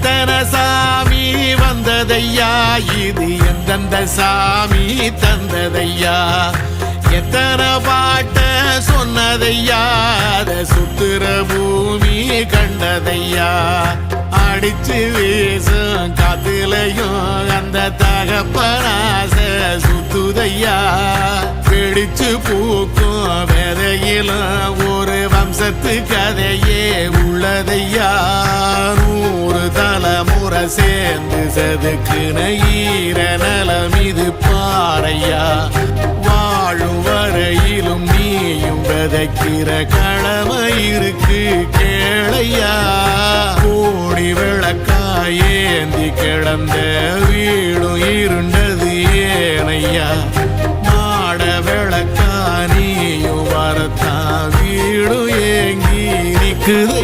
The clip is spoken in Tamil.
எத்தனை சாமி வந்ததையா, இது எந்தெந்த சாமி தந்ததையா, எத்தனை பாட்ட சொன்னதையா, அத சுத்துற பூமி கண்டதையா, அடிச்சு வீசும் காத்துலையும் அந்த தகப்பனாச சுத்துதையா, பிடிச்சு பூக்கும் விதையிலும் ஒரு வம்சத்து கதையே உள்ளதையா, 100 தலைமுறை சேர்ந்து செதுக்குன ஈர நலம் இது பாறையா, வாழும் வரையிலும் நீயும் விதைக்கிற கடமை இருக்கு கேளையா, கோடி விளக்காயேந்தி கிடந்த வீடும் இருண்டது ஏனையா, மாட விளக்கா நீயும் வரத்தான் வீடும் ஏங்கி நிக்குது